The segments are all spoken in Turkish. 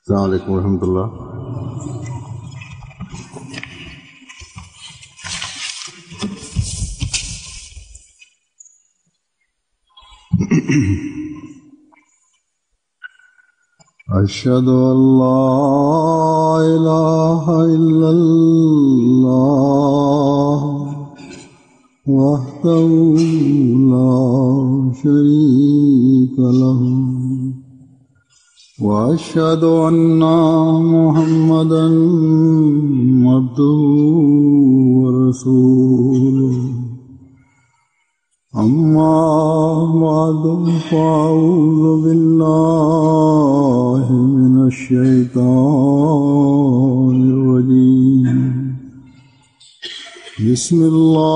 अस्सलाम वालेकुम रहमतुल्लाह। अशहदु अल्ला इलाहा इल्लल्लाह वहदहु ला शरीका लहु वअशहदु अन्ना मुहम्मदन अब्दुहु व रसूलुहु अम्मा बअदु फ़अऊज़ु बिल्लाहि मिनश शैतानिर रजीम। बिस्मिल्लाहिर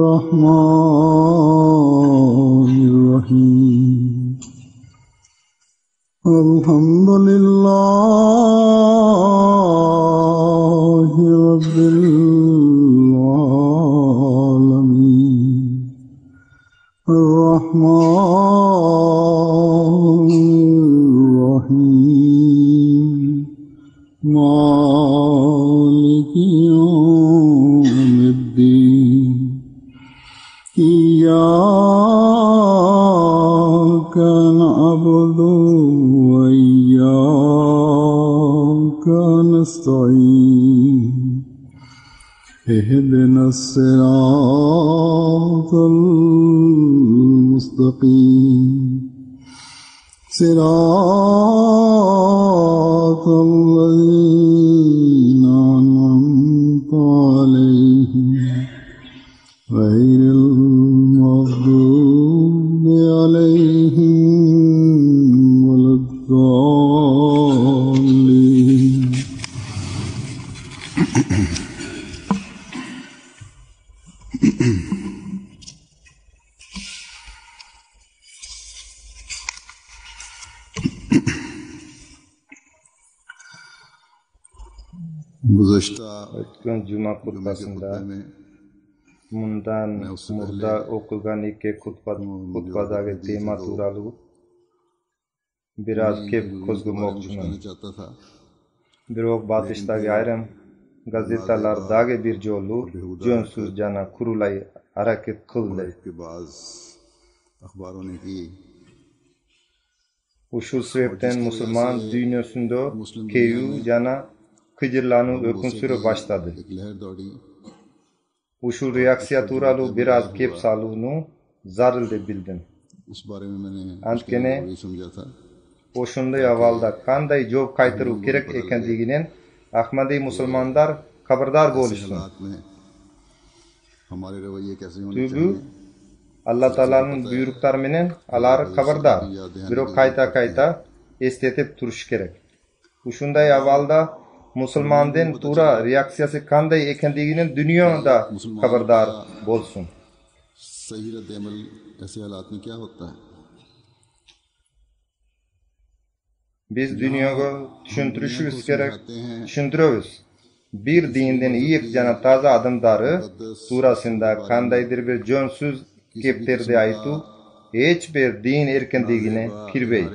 रहमानिर रहीम। अल्हम्दुलिल्लाहि रब्बिल आलमीन अर्रहमानिर रहीम मालिकि यौमिद्दीन। इय्याका नअबुदु व इय्याका नस्तईन। इहदिनस सिरातल मुस्तकीम सिरातल लज़ीना अनअमता अलैहिम गैरिल मग़दूबि अलैहिम वलद्दाल्लीन। O'tgan juma xutbasida bundan murda o'qigan ikki xutbadagi tema turali biroz kep ko'zlamoqchiman. Biroq batishdagi ayrim gazetalardagi bir jolu jonsiz jana qurulay harakat qildi. Shu sebepten musulmon dunyosida keyu jana qidirlanu hukm sürü başladı. Şu reaksiya turali biroz kep saluvni zarur deb bildim. Antkene o'shunday avvalda qanday javob qaytaruv kerak ekanligidan Ahmadiy musulmonlar xabardor bo'lishsin. Çünkü Allah Taalaning buyruqlari bilan alari xabardor. Biroq qayta eslatib turish kerak. Shunday avvalda musulmondan tura reaksiyasi qanday ekanligidan dunyoda xabardor bo'lsin. सही रद्द अमल ऐसे हालात में क्या होता है? Biz dunyoga tushuntirishimiz kerak, tushuntiramiz. Bir dindan yiq jana toza odamlari turasida qandaydir bir jonsiz gaplarni aytib, hech bir din erkinligini kirmaydi.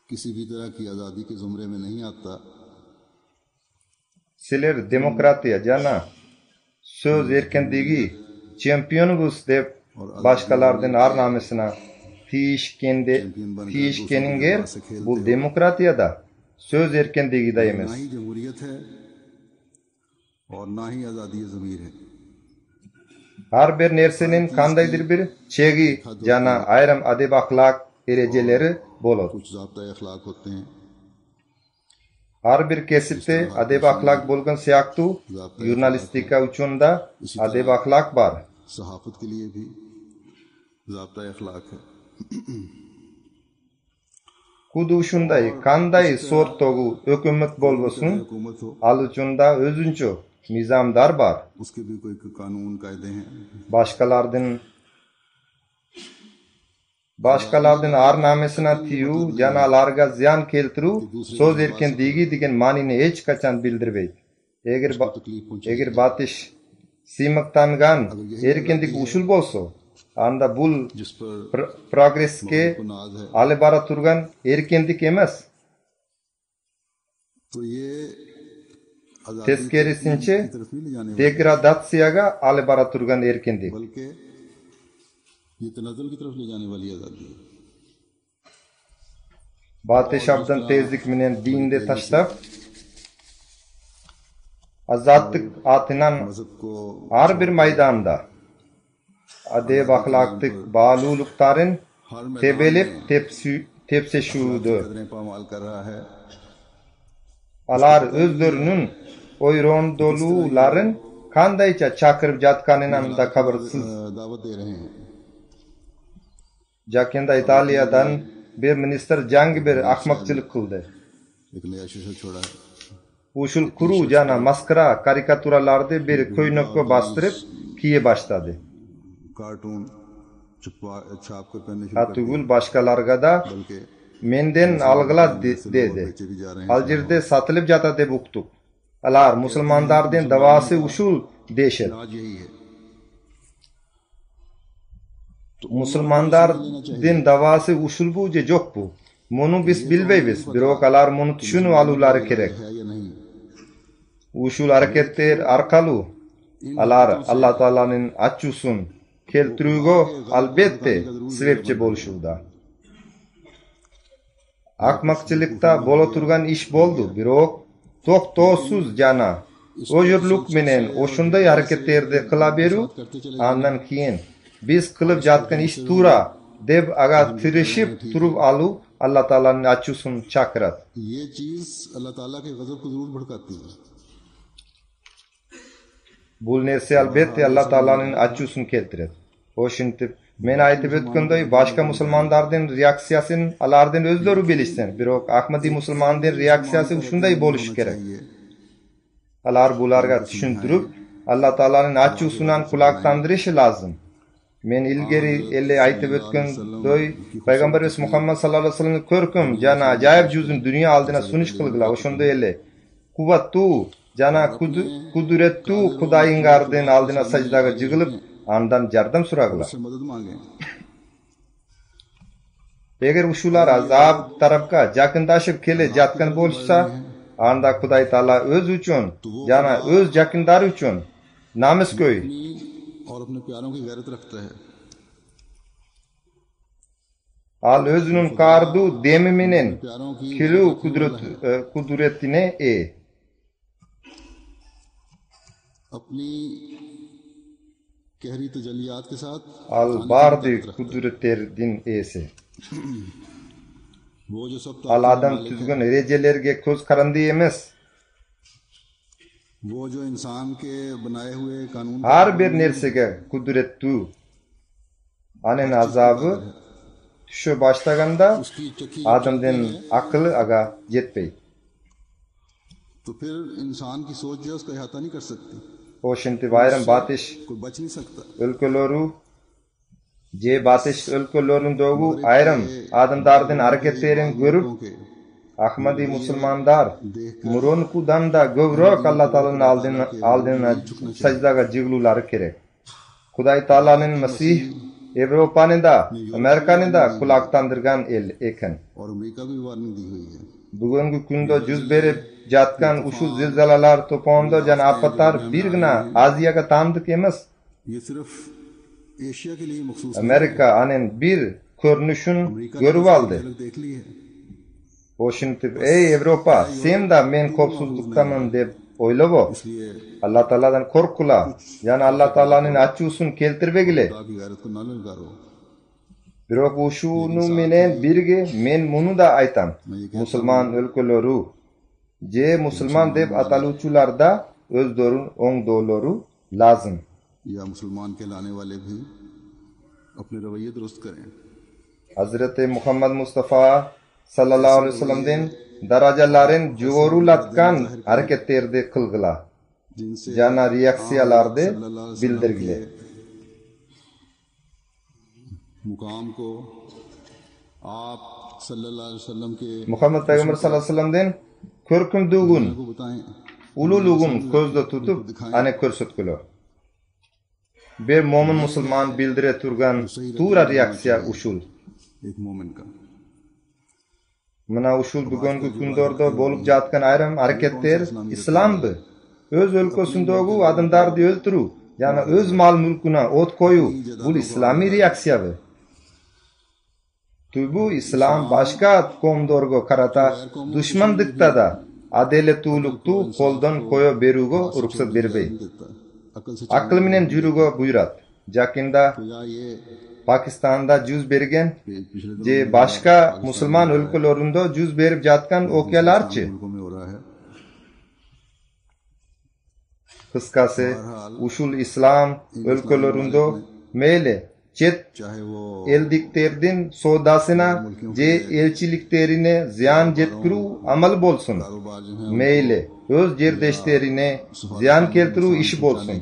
किसी भी तरह की आज़ादी के ज़ुमरे में नहीं आता। Sizlar demokratiya jana söz erkinligi chempionimiz deb boshqalardan arnamasini tiyishkeninger bu demokratiyada söz erkinligida emas. ना ही जमहूरियत है और ना ही आज़ादी ज़मीर है। Har bir narsaning qandaydir bir chegi jana ayrim adab axloq erejelari bo'ladi. कुछ ज़ाब्ता अखलाक होते हैं। Har bir kasbda adab axloq bo'lgan siyaqtu jurnalistika uchun da adab axloq bor. सहाफ़त के लिए भी ज़ाब्ता अखलाक है। Kudu shunday qanday sortdagi hukumat bo'lsin, al uchunda o'zincha nizomlar bor. उसके भी कोई कानून कायदे हैं। Boshqalardan arnamasini tiyu janalarga ziyon keltiruv so'z erkinligi degan ma'noni hech qachon bildirmaydi. Agar batish siymiqtangan erkinlik usul bo'lsa, anda bul जिस पर progressga को नाज है, olib bora turgan erkinlik emas. तो ये आजादी Teskarisincha की तरफ नहीं ले जाने वाला, degradatsiyaga olib bora turgan erkinlik. बल्कि ये तनज़्ज़ुल की तरफ ले जाने वाली आजादी है। Batı şabdan tezlik menen dinde tashlab azadlık atinan मजहब को har bir maydanda adab axloqlik baaluluqlarin हर tebelib tepsişudu. कदरें पामाल कर रहा है, Alar özlörünün oyrondoluların kandaycha chaqirib jatganidan da xabarsiz. दावत दे रहे हैं। Jakenda Italiyadan bir minister jangi bir ahmoqchilik qildi. एक नया शीशा छोड़ा है, Ushul kuru jana maskara karikaturalarni bir ko'ynakka bostirib kiye boshladi. Cartoon छाप कर पहनने शुरू कर Atugul boshqalarga da दिए, बल्कि menden alg'ila dedi. बेचे भी जा रहे हैं। Aljerda sotilib jatadi deb uqdik. Alar musulmonlarning davosi ushul deyishadi. आज यही है। Musulmonlar din davosi ushul bu je yo'q bu. Buni biz bilmaymiz, biroq ular buni tushunib oluvlari kerak. है या नहीं, Ushul harakatlar orqali ular Alloh taolaning achchusin keltiruvga albatta sababchi bo'lishuvda. Ahmoqchilikda bo'la turgan ish bo'ldi, biroq to'xtovsiz jana o'jurlik menen o'shunday harakatlarni qila beru, andan keyin biz qilib jatgan ish to'g'ri deb agar tirishib turib alu Alloh taolaning achchusin chaqiradi. ये चीज अल्लाह ताला के गजब को जरूर भड़काती है। Bu narsa albatta Alloh taolaning achchusin keltiradi. O'shintib men aytib o'tganday boshqa musulmonlarning reaksiyasini ulardan o'zlari bilishsin, biroq Ahmadiy musulmonlarning reaksiyasi shunday bo'lishi kerak. Ular bularga tushuntirib Alloh taolaning achchusidan quloqtandirishi lozim. Men ilgari aytib o'tganday payg'ambarimiz Muhammad sallallohu alayhi vasallamni ko'rkim jana ajoyib juzun dunyo oldina sunish qildilar. O'shunda quvvattu jana qudrattu Xudoyinglardan oldina sajdaga jig'ilib andan yordam so'raglar. उससे मदद मांगे। Agar ushular azob tarafga yaqinlashib kela jatgan bo'lsa, anda Xudoy taolo o'z uchun, jana o'z yaqinlari uchun namus qo'y. और अपने प्यारों की गैरत रखता है। Al o'zining qardu demi menen प्यारों की kilu kudretine अपनी गहरी तजल्लियात के साथ al bardi kudretler din esi. वो जो सब Al adam tuzgan rejelerge ko'z qarandi emas. वो जो इंसान के बनाए हुए कानून Har bir narsaga kudrettu. Anen azabı tusha boshlaganda उसकी चकी odamdan aqli aga yetmaydi. तो फिर इंसान की सोच जो है उसका इहाता नहीं कर सकती, O'shinti bayram batish कोई बच नहीं सकता। o'lkalari je batish o'lkalarining ayrim odamlarning harakatlarini ko'rib के Ahmadiy musulmonlar murunkudan da ko'proq Alloh taolaning oldina sajdaga jig'ilulari kerak. Xudoy taolaning Masih Yevropani da Amerikani da quloqtandirgan el ekan. और अमेरिका भी वार्निंग दी हुई है। Bugungi kunda yuz berib jatgan ushu zilzilalar, to'fonlar, jana ofatlar birgina Aziyaga tandiq emas. ये सिर्फ एशिया के लिए मखसूस है। Amerika anen bir ko'rinishini ko'rib oldi. झलक देख ली है। O'shintib, ey Yevropa, sen da men ko'psizlikdaman deb o'ylabo. इसलिए Alloh taoladan qo'rqula, yana Alloh taolaning achchusini keltirmagile. खुदा की गैरत को ना ललकारो। Biroq ushuni menen birga men buni da aytam. Musulmon o'lkalari je musulmon deb ataluvchilarda o'zlari o'ngdolari lozim. या मुसलमान कहलाने वाले भी अपने रवैये दुरुस्त करें। Hazrati Muhammad Mustafa sallallohu alayhi vasallamdan darajalarin jo'rulatgan harakatlarni qilg'ila. जिनसे Jana reaksiyalarni bildirgila. मुकाम को आप सल्लल्लाहु अलैहि वसल्लम के Muhammad payg'ambar sallallohu alayhi vasallamdan ko'rkimdugun, को बताएं। ululugun ko'zda tutib ana ko'rsatgular. bir mo'min musulmon bildire turgan to'g'ri reaksiya ushul. एक मोमिन का Mana ushul bugungi kundorda bo'lib жатқан ayrim harakatlar islomdi. O'z o'lkasindagi odamlarni o'ldiruv, ya'ni o'z mol mulkini o't qo'yu, bu islomiy reaksiyadir. Bu islom boshqa qavmlarga qarata dushmanlikda adolatlukni qo'ldan qo'yib beruvga ruxsat bermaydi. Aql bilan yurishga buyuradi. Jakinda Pakistan'da yuz bergan je boshqa musulmon o'lkalarida yuz berib жатқан voqealarchi. Qisqasi, ushul islom o'lkalarida mayli chet eldiklerden sodasına je elchiliklerini ziyan jetkiruv amal bo'lsin. Mayli o'z yerdoshlarine ziyan keltiruv ishi bo'lsin.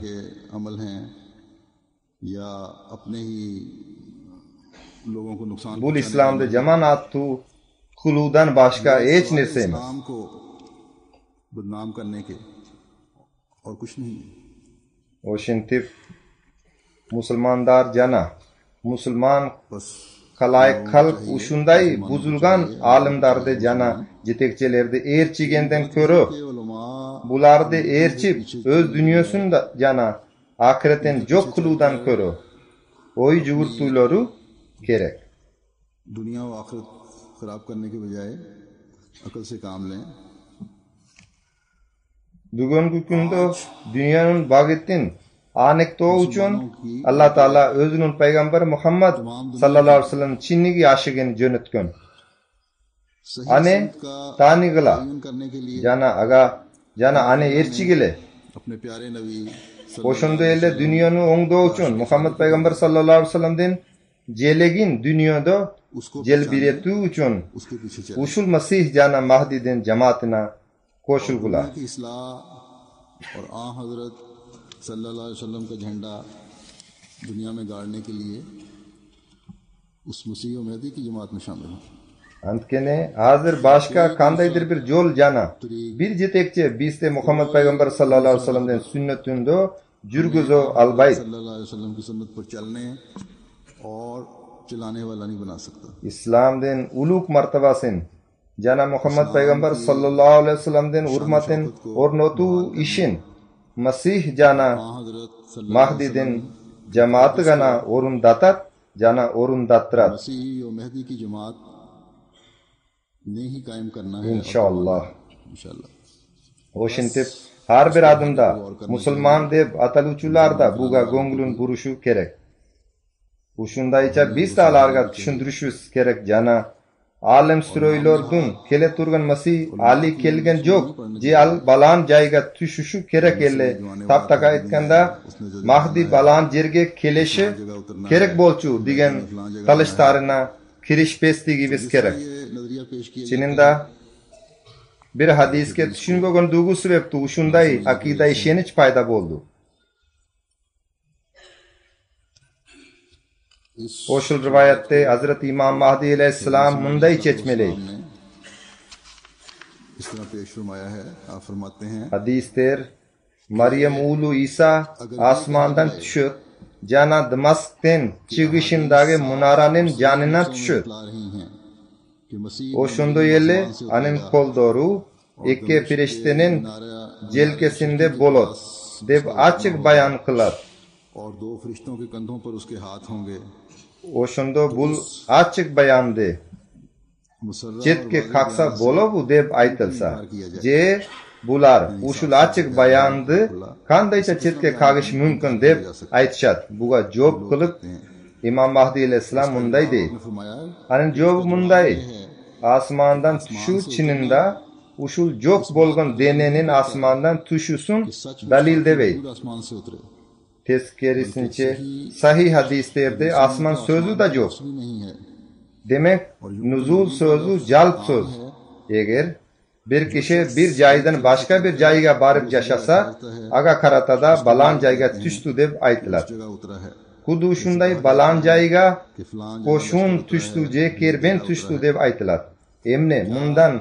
अमल हैं या अपने ही लोगों को नुकसान Bu İslam'da cemaattu kuludan başka hiç narsa emas. इस्लाम को बदनाम करने के और कुछ नहीं है। Oşintip musulmandar jana musulman बस kalayık halk uşunday buzulgan alimdardı jana yetekçilerde erçigenden körü के उलमा bulardı erçip öz dünyasında jana ahireten jok kuludan körü oy jugurtulary gerek. दुनिया व आखिरत खराब करने के बजाय अकल से काम लें। Bugungi kunda dünyanın bagitin anekto uchun Allah Taala özünün peygamberi Muhammed sallallahu aleyhi ve sellem Çinniga aşigini jo'natgan. सही Ane संत का tanigila पालन करने के लिए jana ane erchigile अपने प्यारे नबी oşunda elle dünyanı oңdoo uchun Muhammed peygamber sallallahu aleyhi ve sellem'den jelegin dünyoda उसको jelbiretu uchun उसके पीछे चले। ushul Masih jana Mahdi'den cemaatina koşulgular. दुनिया की इस्लाह और आ हजरत सल्लल्लाहु अलैहि वसल्लम का झंडा दुनिया में गाड़ने के लिए उस मसीह और मेहदी की जमात में शामिल हों। Antkene hazır başka kandaydır bir yol jana bir jetekçi bizde Muhammed peygamber sallallahu aleyhi ve sellem'den sünnetinde jurguzo albayt. सल्लल्लाहु अलैहि वसल्लम की सुन्नत पर चलने और चलाने वाला नहीं बना सकता। İslam'den uluk martabasin jana Muhammed peygamber sallallahu aleyhi ve sellem'den hurmatin ornotu işin Masih jana आ हजरत सल्लल्लाहु Mahdi'den cemaati gana orundatat jana orundatrat. मसीह और मेहदी की जमात ने ही कायम करना है İnşallah. इंशाल्लाह। Oşintip har bir adımda musulman deb ataluvchilar da buga go'ngilun burushu kerak. Uşundaycha biz talarga tushuntirishimiz kerak jana alim suroylardan kele turgan Masih Ali kelgan jo'q je al balan joyga tushishi kerak elle taptaka aytganda Mahdi balan yerga kelishi kerak bo'lchu degan talishtarina kirishpestligi biz kerak. ये नजरिया पेश किया Çininde bir hadisga tushunmagan dugu sebepti ushunday aqida ishenish paydo bo'ldi. Oshul rivoyatda Hazrat Imom Mahdi alayhissalom munday chechmeli. हमने इस तरह पेश फरमाया है। आप फरमाते हैं Hadisler Maryam ulu İsa asmandan tushib jana Damaskdan chiqishindagi munoraning janina tushib ला रही हैं कि मसीह oshunda yeli anin qo'ldoru ikki firishtaning jelkasinde bo'ladi deb ochiq bayon qiladi. और दो फरिश्तों के कंधों पर उसके हाथ होंगे। Oshunda bul ochiq bayonde मुसर्रा chetga qaqsa bo'ladi deb aytilsa, je bular ushul ochiq bayonni qandaycha chetga qagish mumkin deb aytishadi. Buga javob qilib Imom Mahdi alayhissalom munday deydi. ने फरमाया Anin javob munday: Asmandan tushu chininda ushul jo'q bo'lgan denenin asmandan tushusun dalil deydi. दूर आसमान से उतरे Teskerisincha sahih hadislarda asman so'zi da yo'q. भी नहीं है। Demek nuzul so'zi jalb so'z. Eğer bir kishi bir joydan boshqa bir joyga borib yashasa, aga qaratada baland joyga tushdi deb aytiladi. जगह उतरा है Xuddi shunday baland joyga कि फलां qo'shun tushdi je kerben tushdi deb aytiladi. Emne mundan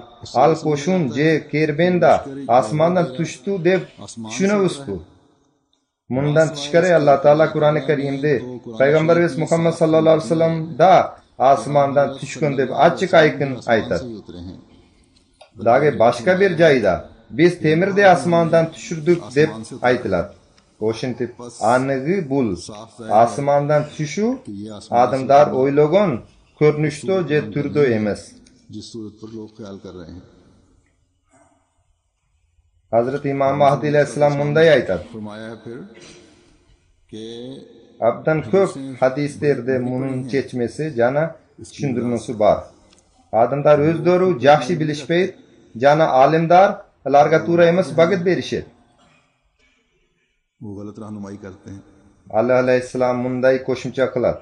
al qo'shun je kerbenda asmondan tushdi deb tushunamiz bu. Mundan tishqari Allah Taala Qur'oni Karimda Payg'ambarimiz Muhammad sallallohu alayhi vasallamda osmondan tushgan deb ochiq aykin aytadi. Dagi boshqa bir joyda biz temirni osmondan tushirdik deb aytiladi. O'shintib anig'i bul osmondan tushu odamlar o'ylagan ko'rinishda je turda emas. Hazrat İmam Mahdi alayhissalom bunday aytadi. Abdan ko'p hadislarda bunun chechmesi jana tushundirmasi bor. Odamlar o'zlari yaxshi bilishmaydi, jana olimlar ularga to'g'ri emas vaqt berishadi. वो गलत रहनुमाई करते हैं. Allah alayhissalom bunday qo'shimcha qiladi.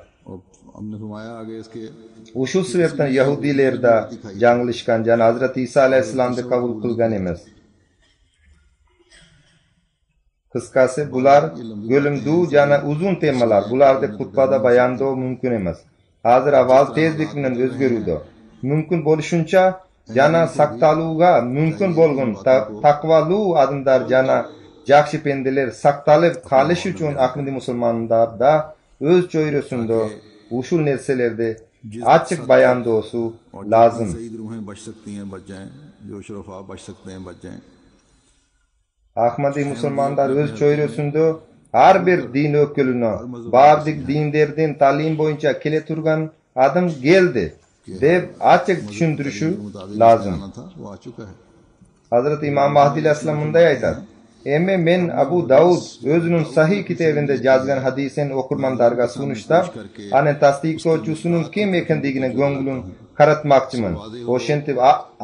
हमने फरमाया आगे इसके Shu sebepten Yahudilarda janglashgan jana Hazrat İsa alayhissalomni qabul qilgan emas. Qisqasi bular go'limdu jana uzun temalar. Bularni xutbada bayonlash mumkin emas. Hozir avval tezlik bilan o'zgaruvdi. Mumkin bo'lishuncha jana saqtaluga mumkin bo'lgan taqvalu odamlar jana yaxshi pendiler saqtalib qolish uchun aqlli musulmonlarda o'z cho'yrasida ushul narsalarda ochiq bayondosu lozim. Saeed रूहें बच सकती हैं, बच जाएं. जो शरफा बच सकते हैं, बच जाएं. Ahmadi musulmonlar o'z cho'yrasida har bir din o'kilini bardik dinlerden ta'lim bo'yicha kela turgan odam keldi deb ochiq tushuntirishi lozim. Hazrat İmam Mahdi alayhissalom bunday aytadi. Emme men Abu Davud o'zining sahih kitobida yozgan hadisni o'qirmonlarga sunishda ana tasdiqlovchisining kim ekanligini ko'ngilin qaratmoqchiman. O'shentib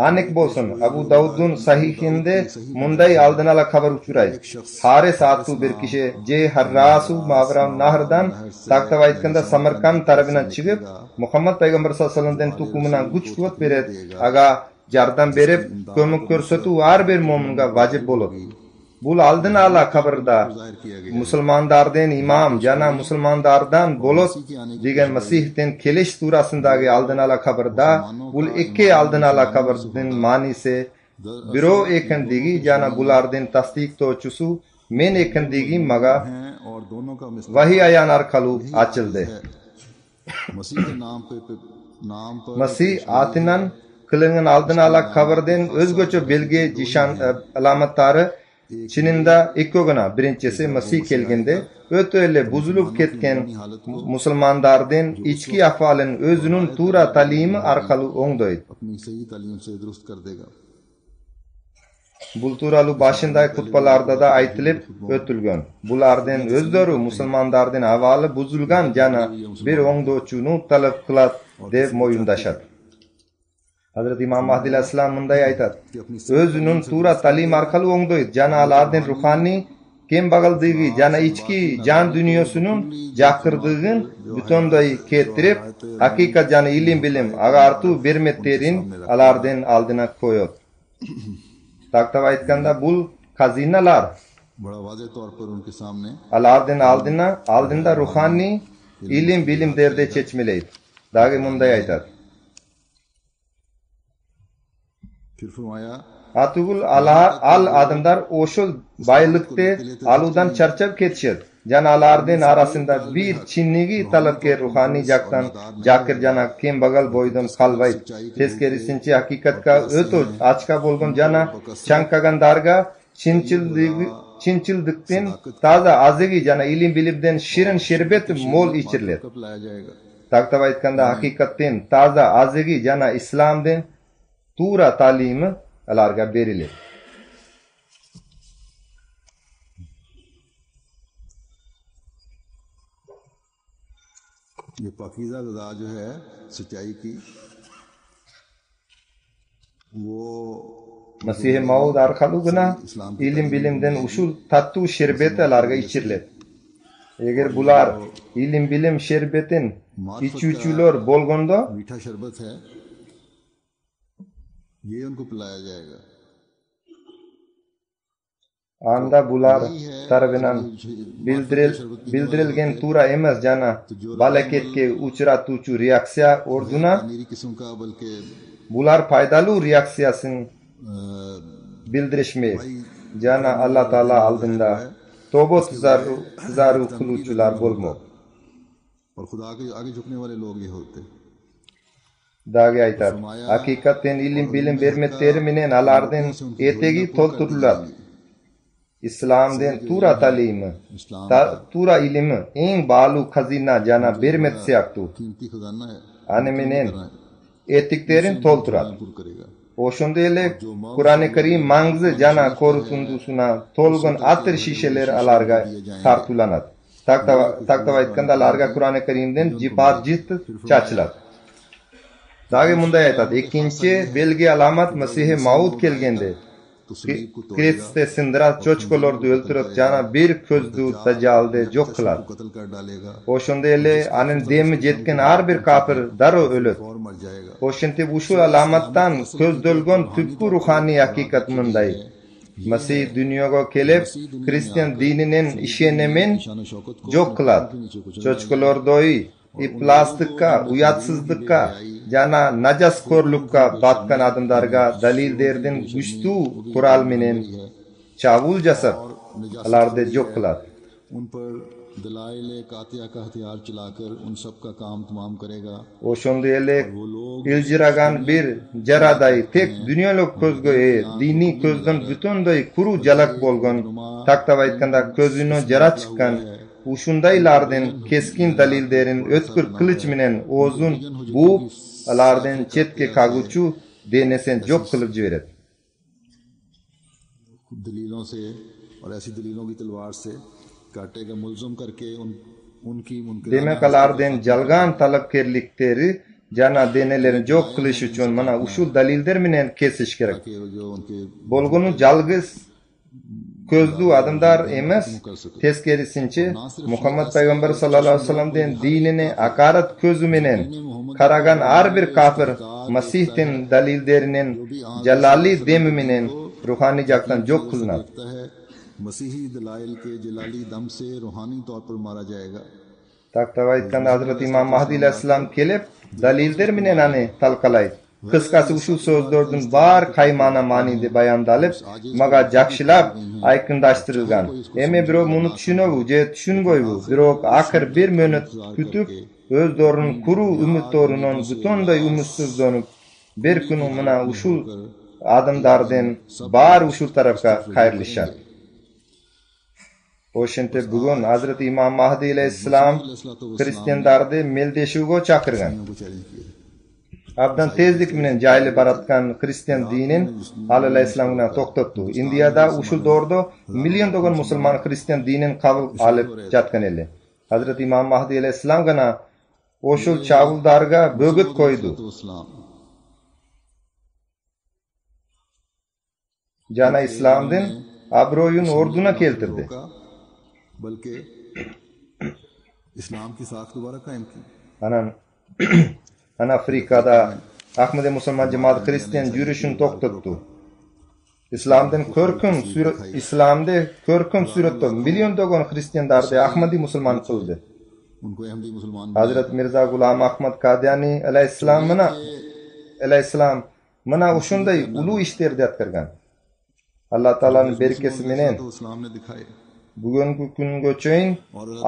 aniq bo'lsin. Abu Davudning sahihinde bunday oldin ola xabar uchraydi. Haris attu bir kishi je Harrasu Mavram Nahrdan taqtab aytganda Samarqand tarafidan chiqib Muhammad payg'ambar sollallohu alayhi vasallamdan tuqumidan kuch-quvvat beradi. Aga yordam berib ko'mak ko'rsatuv har bir mo'minga vojib bo'ladi. Bul aldın ala xabarda musulmonlardan imom jana musulmonlardan bo'lib degan Masihdan kelish surasindagi aldın ala xabarda bul ikki aldın ala xabarning ma'nosi biro ekandigi jana bulardan tasdiqlovchisi men ekandigi maga vahiy ayon orqali ochildi. Masih atinan qilingan aldın ala xabardan o'zgacha belgi jishan alomatlari Çin'inde ikkoguna birinchisi Masih kelgende ötöyle buzulup ketken musulmonlardan ichki ahvolini o'zining to'g'ri ta'limi orqali o'nglaydi. Bu turali boshindagi xutbalarda da aytilib o'tilgan. Bulardan o'zlari musulmonlardan avvali buzilgan jana bir o'ngdovchini talab qiladi deb mo'yindashadi. Hazrat İmam Mahdi alayhissalom bunday aytadi. O'zining to'g'ri ta'lim orqali o'nglaydi. Janalardan ruhoniy kembag'aldigi jana ichki jon dunyosining jaqirdig'in butunday keltirib, haqiqat jana ilm bilim ag'artu bermetlerin alardan oldina qo'yadi. Taqtab aytganda bu xazinalar बड़ा वाज़ेह तौर पर उनके सामने alardan oldinda ruhoniy ilm bilim derde chechmilaydi. Dagi bunday aytadi. फिर फरमाया Atugul al adamlar oşul baylıkta aludan charchab ketishadi. Janalardan arasında bir Çinligi talabkor ruhoniy jakdan jakir jana kembagal boydan qalbaydi. Teskerisinchi haqiqatga o'to ochqa bo'lgan jana chanqaganlarga chinchildikdan toza azigi jana ilm bilimdan shirin sherbet mo'l ichiriladi. Taqtab aytganda haqiqatdan toza azigi jana islomdan to'g'ri ta'limi ularga beriladi. ये पाकीज़ा ग़िज़ा जो है सच्चाई की वो Masih Maud orqali ilm bilimdan ushul tattu sherbet ularga ichiriladi. Agar bular ilm bilim sherbetin ichuvchilar bo'lganda मीठा शरबत है, ये उनको पिलाया जाएगा. anda bular tarafidan bildirilgan to'g'ri emas jana balaketga uchratuvchi reaksiya o'rnuna NEERI किस्म का बल्कि bular foydali reaksiyasini bildirishmaydi. Jana Alloh taolo oldinda tobo tizarru kıluvchilar bo'lmoq. और खुदा के आगे झुकने वाले लोग ये होते. Dagi aytadi, haqiqatan ilm bilim bermetleri menen alardan etegi tolturlar. İslam'dan tura talimi, tura ilimi en balu khazina jana bermet siyaktu. कीमती खजाना है. Ani menen etiklerin tolturat. Oşunda ele Kur'an-ı Kerim mangzı jana korutundusuna tolgun atır şişeleri alarga tartulanat. Takta aytkanda alarga Kur'an-ı Kerim'den jit çaçılat. Dagi munday aytadi, ikkinchi belgi alamat Masihi Maud kelgende Krist'te sindirat cho'chqalarni o'ltirib jana bir ko'zdu dajalde jo'q qiladi. Oshunda ele anin demi jetgan har bir kafir darrov o'ladi. Oshinte ushu alamatdan ko'zdolgan tubku ruhaniy haqiqat munday. Masih dunyoga kelib Kristyan dinining ishenemin jo'q qiladi. Cho'chqalardoyi plastikka, uyatsizlikka, jana najaskorlukka batkan adamlarga dalillerden güçlü kural menen çavul jasab alarda jo'q qiladi. उन पर दलाइल कातिया का हथियार चलाकर उन सब का काम तमाम करेगा. Oşonda ele iljiragan bir jaraday tek dünyalıq közgöye dini közden bütünday kuru jalak bolgan taktaba aytkanda közünü jara çıkkan uşundaylardan keskin dalillerin ötkür kılıç menen ozun bu alardan chetke kaguchu denesen jo'q qilib jiberet. दलीलों से और ऐसी दलीलों की तलवार से काटेगा मुल्ज़म करके उनकी Demek alardan jalgan talabkerlikleri jana denelerini jo'q qilish uchun mana ushu dalillar menen kesish kerak. Bolgunu jalg'iz ko'zdu adamlar emas, teskerisinchi Muhammad payg'ambar sallallohu alayhi vasallamdan dinini haqorat ko'zi menen qaragan har bir kafir Masihdan dalillerinin jalali demi menen ruhani jakdan jo'q qilinadi. मसीही दलाइल के जलाली दम से रूहानी तौर पर मारा जाएगा. Taktaba aytkanda Hazrat İmam Mahdi alayhissalom kelib dalillar menen ani talqalaydi. Qisqasi ushu so'zlarning bar qaymana ma'nida bayondalib, maga jakshilab ayqinlashtirilgan. Emi birov buni tushunadi, je tushunmaydi. Biroq axir bir minut kutib o'zlarining kuru umidlarining butunday umidsizlanib, bir kuni mana ushu adamlardan bar ushu tarafga qayrlashadi. Oşinte bugun Hazreti İmam Mahdi aleyhisselam Hristiyanlarni meldeshuga chaqirgan. Abdan tezlik menen jayli baratgan Hristiyan dinin aleyhisselamga to'xtatdi. Indiyada ushul dorda million dogan musulmon Hristiyan dinin qabul olib jatgan edi. Hazreti İmam Mahdi aleyhisselam gana oshul chavuldarga bo'g'it qo'ydi. Jana islomdan abroyun orduna keltirdi. बल्कि इस्लाम की साख दोबारा कायम की. Ana Afrikada Ahmadi Musulmon jamoat Hristiyan yurishini to'xtatdi. İslam'da körküm suratda milyon dogon Hristiyanlarni Ahmadi Musulmon qildi. Hazrat Mirza Ghulam Ahmad Qadiani alayhissalom mana o'shunday ulug' ishlarni atqirgan. Alloh taolaning berkasi menen bugungi kunga cho'yin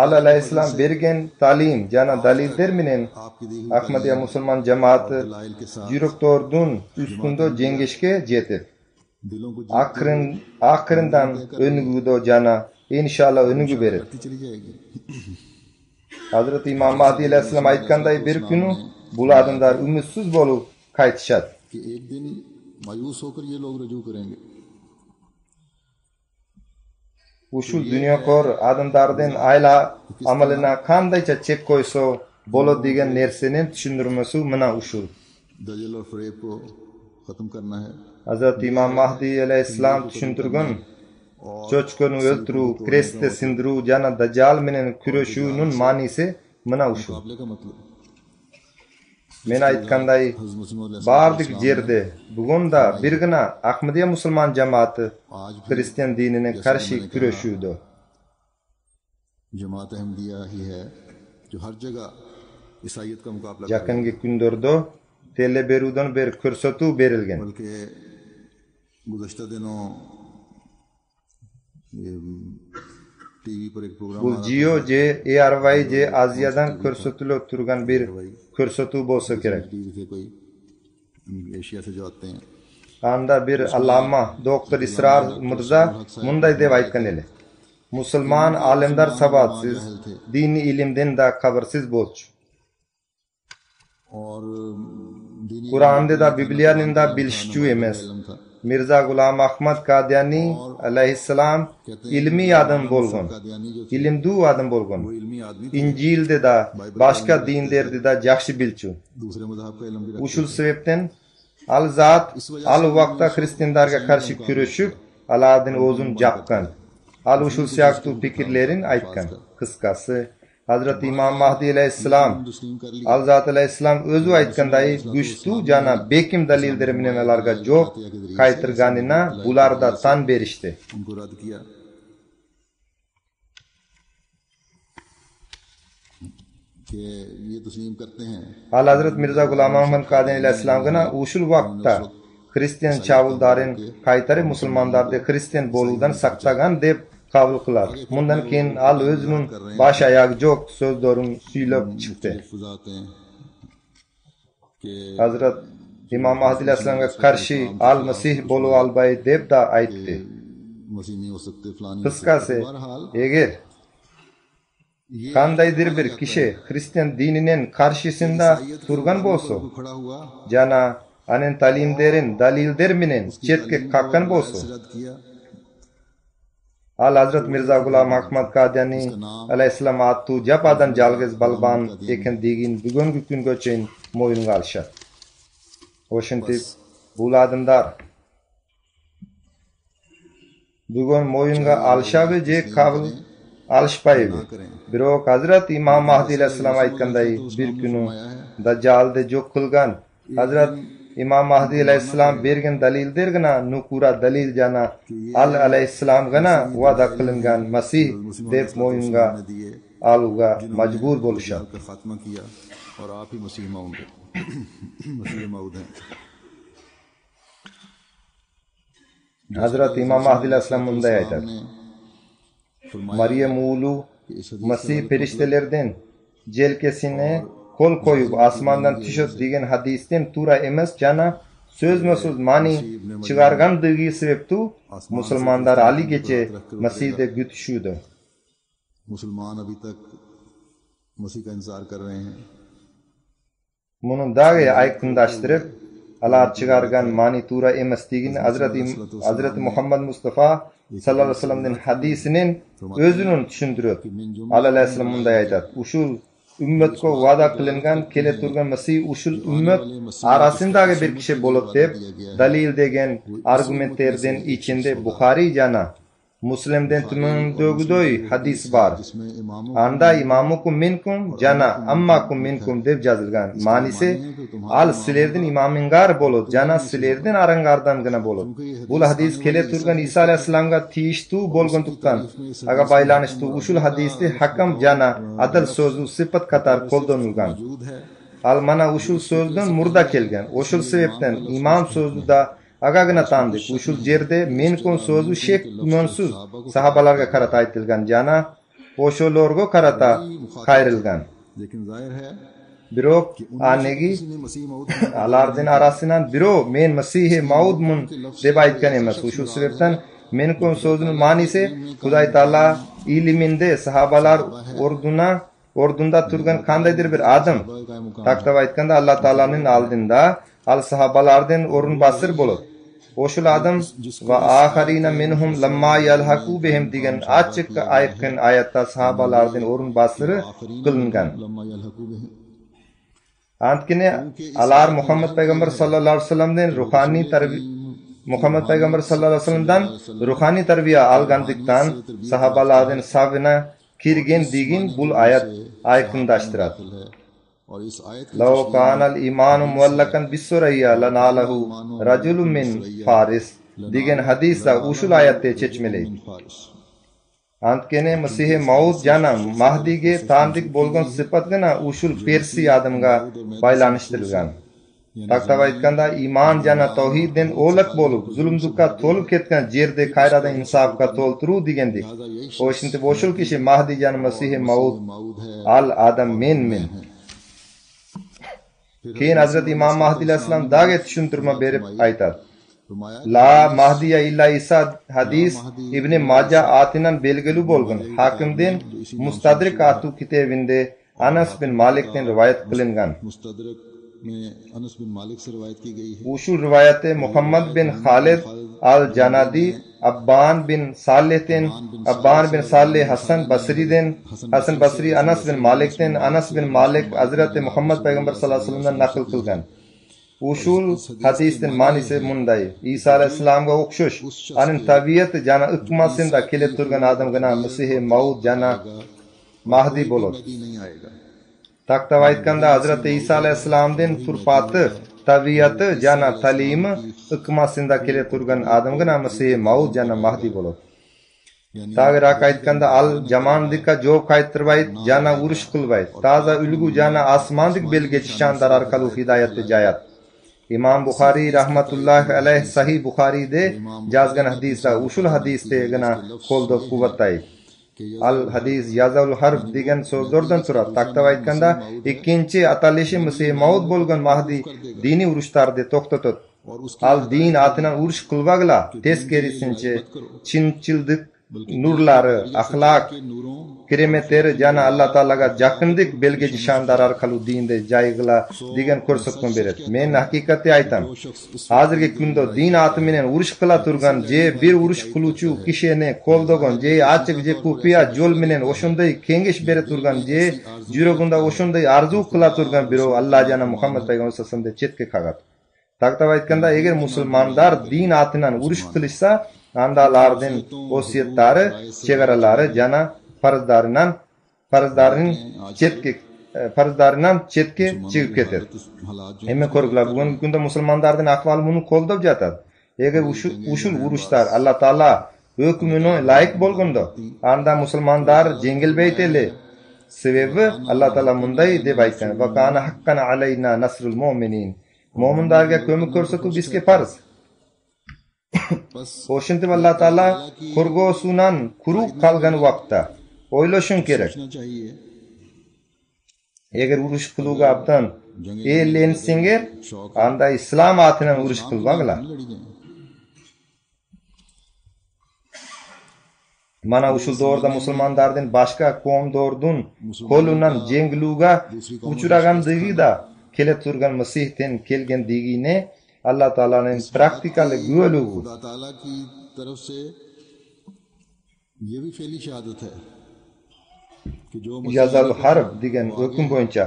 alayhissalom bergan ta'lim jana dalillar menen Ahmadiya musulmon jamoati yuraqdordun ustunda jengishga yetib akrindan o'ngudo jana inshaalloh o'ngu beradi. Hazrat İmam Mahdi alayhissalom aytganday bir kuni bu odamlar umidsiz bo'lib qaytishadi. कि एक दिन मायूस होकर ये लोग रजू करेंगे. Ushul dunyokor adamlardan ayla amalina qandaycha chek qo'ysa bo'ladi degan narsaning tushuntirmasi mana ushul. दजल और फरेब को खत्म करना है. Hazrat İmam Mahdi alayhissalom tushuntirgan cho'chqani o'ltiruv, krestda sindiruv jana dajjal menen kurashuvning ma'nosi mana ushul. Men aytganday barlik yerda bugunda birgina Ahmadiya musulmon jamoati Hristiyan dinine qarshi kurashuvdi. जमात अहमदिया ही है जो हर जगह ईसाईयत का मुकाबला कर. Yaqingi kunlarda tele beruvdan bir ko'rsatuv berilgan. बल्कि गुज़श्ता दिनों Bul jiyo je ARY je Aziyadan ko'rsatılib turgan bir ko'rsatuv bo'lsa kerak. Anda bir Allama Doktor Israr Mirza bunday deb aytgan edi. Musulmon olimlar sabotsiz, diniy ilmdan da xabarsiz bo'ldi. Qur'onda da Bibliyaning da bilishchu emas. Mirza Ghulam Ahmad Qadiani alayhissalom ilmiy adam bo'lgan. Ilmdu adam bo'lgan. Injilda da boshqa dinlarda da yaxshi bilchu. Ushul sebepten al zot al vaqtda xristianlarga qarshi kurashib, Aladdin o'zini jaqgan. Al ushul siyaqtu fikrlarini aytgan. Qisqasi Hazrat İmam Mahdi aleyhisselam al zot aleyhisselam o'zi aytganday güçlü jana bekim dalillar bilan ularga javob qaytirganina bularda tan berishdi. Al Hazrat Mirza Ghulam Ahmad Qadiani aleyhisselamga ushul vaqtda Hristiyan chavuldarin qaytarib musulmonlarni Hristiyan bo'luvdan saqlagan deb qabul qilar. Bundan keyin al o'zining bosh oyoq jo'q so'zlarini suylab chiqdi. Hazrat İmam Mahdi alayhissalomga qarshi al Masih bo'lib olmay deb da aytdi. Qisqasi, agar qandaydir bir kishi Hristiyan dinining qarshisida turgan bo'lsa, jana anin ta'limlarin dalillar bilan chetga qoqqan bo'lsa, Al Hazrat Mirza Ghulam Ahmad Qadiani alayhissalom attu japadan jalgiz balban ekanligin bugungi kungacha mo'yinga olishadi. O'shintib bu adamlar bugun mo'yinga olishadi je qabul olishmaydi. Biroq Hazrat İmam Mahdi alayhissalom aytganday bir kuni Dajjalni yo'q qilgan Hazrat İmam Mahdi aleyhisselam bergan dalillargina nukura dalil jana al aleyhisselam gana va'da qilingan Masih deb mo'yinga oluvga majbur bo'lishadi. Hazrat İmam Mahdi aleyhisselam bunday aytadi. Maryam oğlu Masih ferishtalardan jelkasini qo'l qo'yib osmondan tushib degan hadisdan to'g'ri emas jana so'zma-so'z ma'ni chiqarganligi sababli musulmonlar haligacha Masihda gutishudi. Musulmon abhi tak Masih ka intizor kar rahe hain. Buni dahi ayqinlashtirib, alar chiqargan ma'ni to'g'ri emasligini Hazrat Muhammad Mustafa sallallohu alayhi vasallamning hadisining o'zini tushuntirib, alayhissalom bunday aytadi. Ushul ummatga va'da qilingan kela turgan Masih ushul ummat arasindagi bir kishi bo'lib deb dalil degan argumentlardan ichinde Buxoriy jana Muslimdan tumandogudoy hadis bor. Anda imamukum minkum jana ammakum minkum deb yozilgan. Ma'nisi al sizlardan imamingar bo'lib, jana sizlardan arangardangina bo'lib. Bu hadis kela turgan Isa alayhissalomga tiyishtu bo'lganlikdan aga baylanishtu ushul hadisni hakam jana adil so'zi sifat qator qo'llanilgan. Al mana ushul so'zdan murda kelgan. Ushul sebepdan imom so'zida agagina tandik. Ushul yerde minkum so'zi shek gumonsiz sahobalarga qarata aytilgan jana o'sholarga qarata qayrilgan. Biroq anegi alardan arasidan biroq men Masihi Maudmun deb aytgan emas. Shu sebepdan minkum so'zining ma'nisi Xudoy taolo ilminde sahobalar o'rnida turgan qandaydir bir adam taqtab aytganda Alloh taolaning oldinda al sahobalardan o'rinbosar bo'lib o'shul adam va axarina minhum lamma yalhaqu bihim degan ochiq aytgan oyatda sahobalardan o'rinbosari qilingan. Antkine alar Muhammad payg'ambar sallallohu alayhi vasallamdan ruhoniy tarbiya Muhammad payg'ambar sallallohu alayhi vasallamdan ruhoniy tarbiya olganlikdan sahobalardan savina kirgan degan bu oyat ayqinlashtiradi. Law kana al-imanu muallakan bis-surayya lanalahu rajulun min Faris degan hadisda ushul oyatni chechmelaydi. Antkene Masih Maud jana Mahdiga tandik bo'lgan sifatgina ushul Persiya odamga baylanishtirilgan. Taqtaba aytganda iymon jana tawhidden o'liq bo'lib, zulmdukka to'lib ketgan yerda qayrada insofga to'ltiruv degandek. O'shintib o'shul kishi Mahdi jana Masih Maud al adam men. Keyin Hazrat Imom Mahdi alayhisalom daga tushuntirma berib aytadi. La Mahdiya illa Isa hadis İbn Majah atinan belgili bo'lgan. Hakimden Mustadrik atu kitobinde Anas bin Malikdan rivoyat qilingan. Anas बिन मालिक से रिवायत की गई है। उशू रिवायत मोहम्मद बिन खालिद अल जनादी अब्बान बिन साले हसन बसरी अनस बिन मालिक हजरत मोहम्मद पैगंबर सल्लल्लाहु अलैहि वसल्लम नकल qilgan. Ushul hadisden manisi munday. İsa aleyhisselamga o'xshash anin tabiat jana iqmasinda kelib turgan odamgina Masih Maud jana Mahdi bo'ladi. Taqtaba aytganda Hazrat İsa aleyhisselamdan turpati, tabiati jana talimi iqmasinda kelib turgan odamgina Masih Maud jana Mahdi bo'ladi. Tag'iraq aytganda al jamandika javob qaytirbaydi, jana urush qilbaydi. Taza ulgu jana osmondik belga chishandar orqali hidoyatni jayat. İmam Buxoriy rahmatullohi alayhi Sahih Buxoriyda yozgan hadisda ushul hadisdagina qo'lda quvvatlaydi. Al hadis yazavul harb degan so'zlardan turadi. Taqtaba aytganda ikkinchi atalishi Masih Maud bo'lgan Mahdi diniy urushlarni to'xtatadi. Al din atinan urush qilmagla teskerisincha chinchildik nurlari, axloq kiremeteri jana Allah Taalaga yaqinlik belgi shandar orqali dinda jayg'ila degan ko'rsatma beradi. Men haqiqatni aytam. Hozirgi kunda din ati bilan urush qila turgan je bir urush qiluvchi kishini qo'ldagan je ochiq je kupiya yo'l bilan o'shunday kengash berib turgan je yuragunda o'shunday arzu qila turgan birov Allah jana Muhammad payg'ambar sollallohu alayhi vasallam chetga qag'at. Taqtaba aytganda agar musulmonlar din atidan urush qilishsa andalardan vosiyatlari, chegaralari jana farzlaridan chetga chiqib ketadi. Hamma ko'rglar bugungi kunda musulmonlarning ahvoli buni qo'llab yotadi. Agar ushul urushlar Alloh taolo hukmini loyiq bo'lganda, anda musulmonlar jengilbaytili. Sababi Alloh taolo bunday deb aytgan: "Va kana haqqan alayna nasrul mu'minin." Mo'minlarga ko'mak ko'rsatuv bizga farz. O'shintib Alloh taolo qurg'osunan quruq qolgan vaqtda o'ylashing kerak. Agar urush qiluvga abdan ellensinger, anda islom atidan urush qilmaglar. Mana ushul davrda musulmonlardan boshqa qavmlardan qo'lidan jengluga uchraganligida kelib turgan Masihdan kelgan digini Allah Taalaning praktikal guvohlugi. खुदा ताला की तरफ से ये भी फेली शहादत है कि जो Yazal harb degan hukm bo'yicha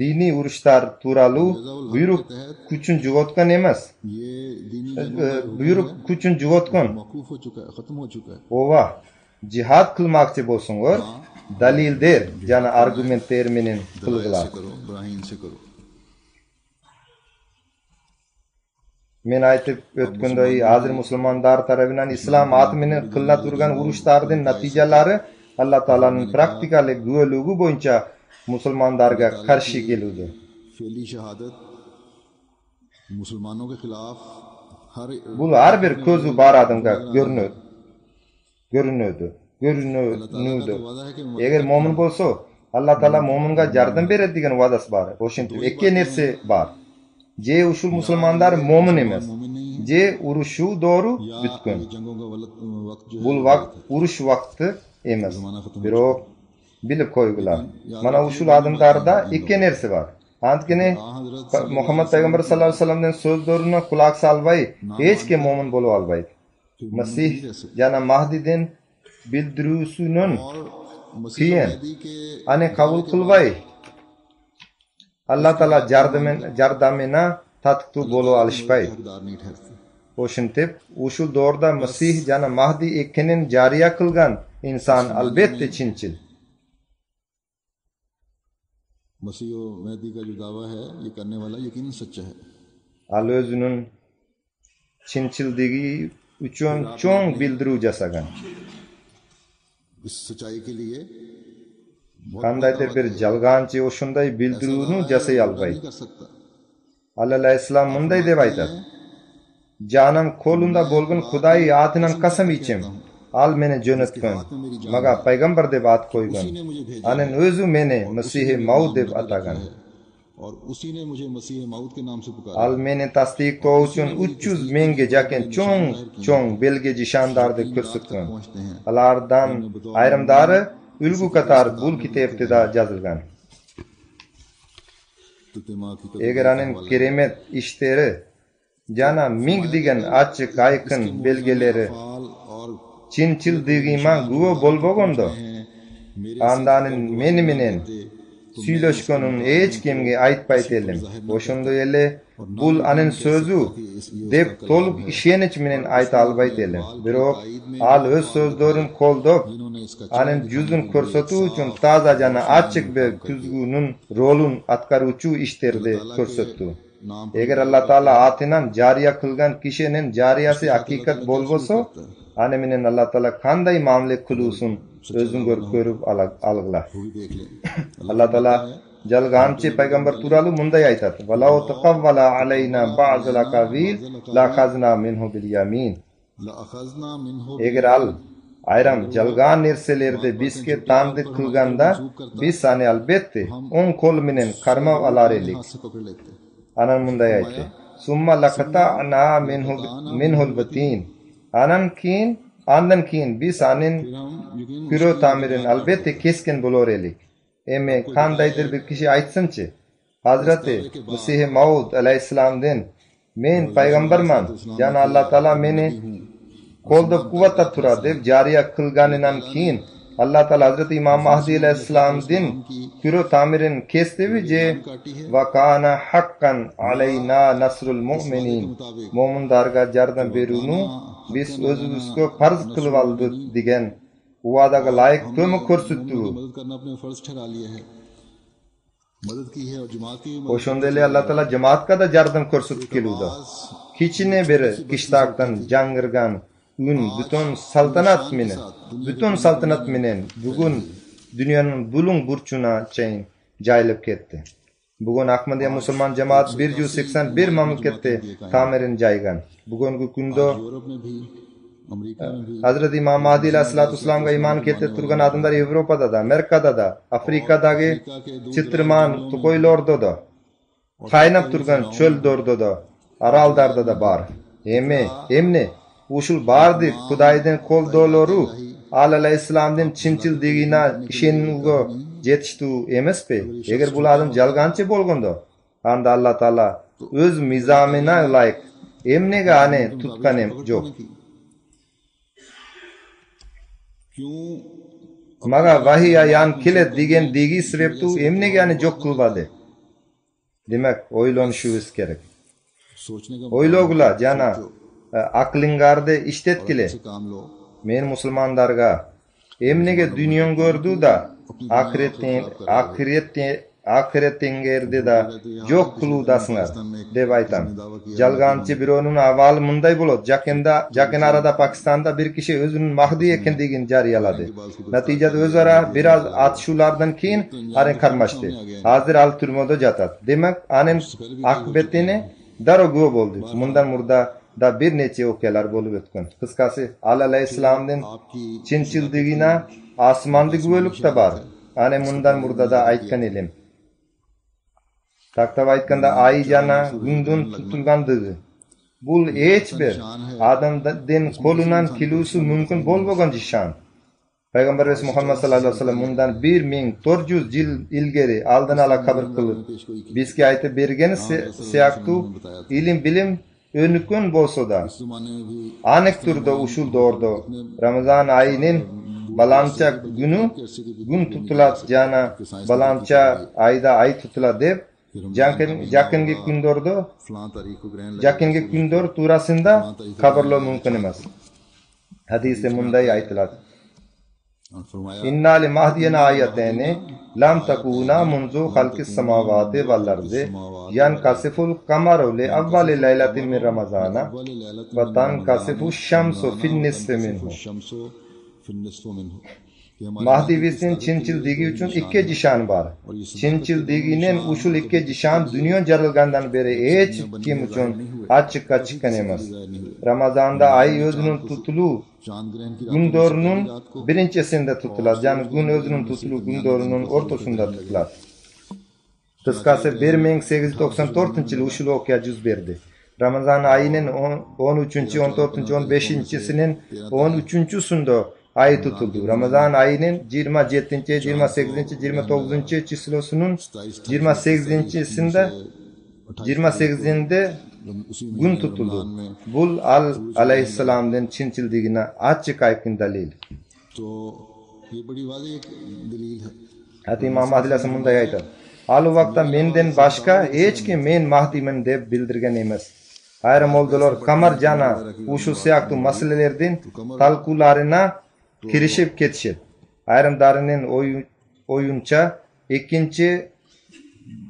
diniy urushlar turali buyruq kuchun jo'g'otgan emas. ये दीनी Buyruq kuchun jo'g'otgan. मौकूफ हो चुका है, खत्म हो चुका है। Ova jihad qilmoqchi bo'lsanglar dalildir, yana argumentlar bilan qilinglar. करो, इब्राहिम से करो। Men aytib o'tganday hozir musulmonlar tarafidan islom atmini qilla turgan urushlarning natijalari Allah Taolaning praktikal guvohlugi bo'yicha musulmonlarga qarshi keludi. फेली शहादत मुसलमानों के खिलाफ Bu har bir ko'zi bor odamga ko'rinadi. Agar mo'min bo'lsa, Alloh taolo mo'minga yordam beradi degan va'dasi bor. O'shanda ikki narsa bor. Je ushul musulmonlar mo'min emas. Je urushu doğru bitgan. Bu vaqt urush vaqti emas. Biroq bilib qo'yinglar. Mana ushul odamlarda ikki narsa bor. Antkini Muhammad payg'ambar sallallohu alayhi vasallamning so'zlarini quloq solmay hech kim mo'min bo'la olmaydi. Masih yana Mahdidan bildirusunun keyin ani qabul qilmay Allah Taala yordamina tatqu bo'la olishmaydi. O'shintib, ushul davrda Masih yana Mahdi ikkinin jariya qilgan inson albatta chinchil. मसीह और महदी का जो दावा है ये करने वाला यकीनन सच्चा है। Al o'zining chinchildigi uchun cho'ng bildiruv jasagan. इस सच्चाई के लिए Qandaydir bir jalg'anchi o'shunday bildiruvni jasay olmaydi. कर सकता Aleyhisselam munday deb aytadi: "Janam qo'limda bo'lgan Xudoy atidan qasam ichim, al meni jo'natgan, maga payg'ambar deb at qo'ygan. Anan o'zi meni Masihi Maud deb atagan. Al meni tasdiqlov uchun 300 mingga yaqin cho'ng belgi jishandarni ko'rsatgan. Ulardan ayrimlari ulgu qator bu kitobda yozilgan. Eğer anin keremet işleri jana ming degan ochiq ayqin belgileri chinchildigima guvo bo'lmaganda andanin meni menen suylashganin hech kimga aytmaydilim. O'shunda ele bul anin so'zu deb to'liq ishonch bilan ayta olmaydilim. Biroq al o'z so'zlarini qo'llab anin yuzun ko'rsatuv uchun toza jana ochiq bir kuzguning rolun atqaruvchi ishlarni ko'rsatdi. Eğer Allah Taala atinan jariya qilgan kishining jariyasi haqiqat bo'lsa, ana menen Allah Taala qanday muomala qiluvsin o'zing ko'rib alg'la. Allah Taala jalg'anchi payg'ambar turali munday aytadi: "Valau taqavvala alayna ba'zal aqavil la khazna minhu bil yamin." Eğer al ayram jalg'an narsalarni bizga tanqid qilganda biz sani albatta o'ng qo'l bilan qarmab olar edik. Anan munday aytdi: "Summa laqata'na minhu al-batin." Andan keyin biz anin kuro tamirin albatta keskin bo'lar edik. Emi qandaydir bir kishi aytsinchi, Hazrati Masih Maud alayhissalomdan men payg'ambarman, yana Allah Taala meni qo'lda quvvatda turadi deb jariya qilganidan keyin Allah Taala Hazrati Imom Mahdi alayhissalomdan kuro tamirin kesdivi je va kana haqqan alayna nasrul mu'minin. Mo'minlarga yordam beruvni biz o'zimizga farz qilib oldik degan va'daga loyiq ko'mak ko'rsatdi. O'shundaylar Allah Taala jamoatga da yordam ko'rsatib keluvdi. Kichine beri qishloqdan jangirgan bütün saltanat menen bugun dunyoning bulung burchuna chayin jayilib ketdi. Bugun Ahmadiya musulmon jamoat 181 mamlakatda tamirin jaygan. Bugungi kunda Hazrati Imom Mahdi alayhissalomga iymon keltirib turgan odamlar Yevropada da, Amerikada da, Afrikadagi chitirman to'qoylarda da, qaynab turgan cho'llarda da, arallarda da bor. Emni ushul bardi Xudoydan qo'ldoloru alayhissalomdan chinchildigina ishenuga yetishdi emasmi? Agar bularning jalg'anchi bo'lganda, anda Allah Taala o'z mizomina loyiq emniga ane tutganim yo'q. Maga vahiy ayon keladi degan degi sababtu emniga ane yo'q qilmadi. Demak, o'ylanishimiz kerak. O'ylag'ular jana aqlingarda ishtetgili. Men musulmonlarga emniga dunyon ko'rdu da axiretingerde da yo'q qiluvdasinglar deb aytam. Jalg'anchi birovning avvali munday bo'ladi. Yaqin arada Pokistonda bir kishi o'zining Mahdi ekanligini jariyaladi. Natijada o'zaro biroz atishuvlardan keyin arin qarmashdi. Hozir al turmada yotadi. Demak, anin oqibatini darogo bo'ldi. Bundan murda da bir necha voqealar bo'lib o'tgan. Qisqasi, alayhissalomning chinchildigina osmondagi o'likda bor. Ana bundan murdada aytgan edim. Taktaba aytganda ayjana gundun tutilgandigi. Bu hech bir odamdan qo'lidan kelusi mumkin bo'lmagan jishan. Payg'ambarimiz Muhammad sallallohu alayhi vasallam bundan 1400 yil ilgari oldin ala qabr qilib bizga aytib bergani siyaqtu ilm bilim önükün bolsa da aniq turda ushul dorda Ramazon oyining balancha gün tutilat jana balancha ayda ay tutilat deb yaqingi kundor turasida qabrlo mumkin emas. Hadisda munday aytiladi: "Inna li mahdiyana ayatayni lam takuna munzu khalqis samawati wal ardi yankasiful qamaru li awwali laylatin min ramazana wa tankasifu shamsu fin nisfi minhu." Mahdivisinin Çinçildigi üçün iki jişan bar. Çinçildiginin uşul iki jişan dünya jarılgandan beri hiç kim üçün açıkka çıkan emas. Ramazanda ay özünün tutulu gündorunun birincisinde tutular. Yani gün özünün tutulu gündorunun ortasında tutular. Kıskası 1894 yılı uşul okya yüz verdi. Ramazan ayının 13. 14. 15.sinin 13.sünde ay tutuldu. Ramazan ayının 27. 28. 29. çislosunun 28'inde gün tutuldu. Bul aleyhisselam'dan Çinçildigine açık aykın dalil. Hati İmam Mahdi Aleyhisselam bunday aytadi. Al vaqtda menden başka hiç kim men Mahdiman deb bildirgen emas. Ayrim oldular kamar jana uşu siyaktı masalelerden talkularına kirişip ketişip. Ayrimlarının oyunça ikinci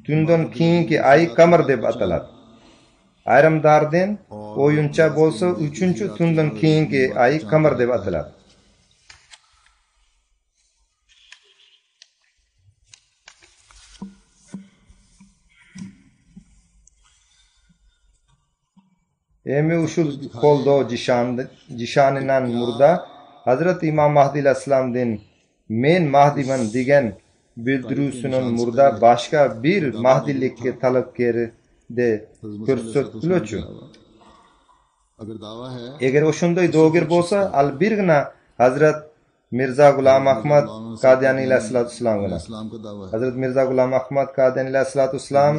tünden keyinki ay kamar deb atalar. Ayrimlardan oyunça bolsa üçüncü tünden keyinki ay kamar deb atalar. Emi uşul koldo jişaninan murda Hazrat İmam Mahdi Aleyhisselam'dan men Mahdiman degen bildirüsünün murda başka bir Mahdilikke talapkeri de körsetülöçü. Eğer oşunday doğgir bolsa al birgina Hazrat Mirza Gulam Ahmad Kadiyani Aleyhisselam gına. Hazrat Mirza Gulam Ahmad Kadiyani Aleyhisselam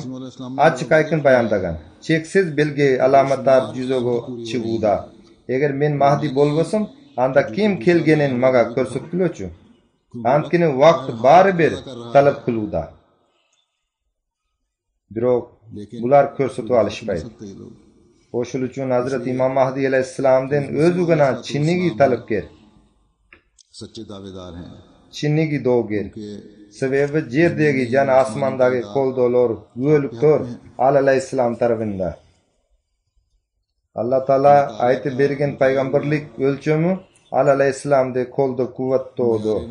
açık aykın bayandagan. Çeksiz bilgi alamatlar yüzögo çıguda. Eğer men Mahdi bolbosum anda kim kelgenin maga körsetülöçü. Antkini vakt bari bir talep kılıda. Birok bular körsetu alışpaydı. Oşul üçün Hazrat İmam Mahdi Aleyhisselam'dan özügana Çinnigi talipker. Çinnigi doğgir. Sebebi jerdegi jana asmandagi koldolar ölüptür Aleyhisselam tarafında. Allah Taala aytib bergen peygamberlik ölçümü Aleyhisselam'da kolda kuvvet doğdu.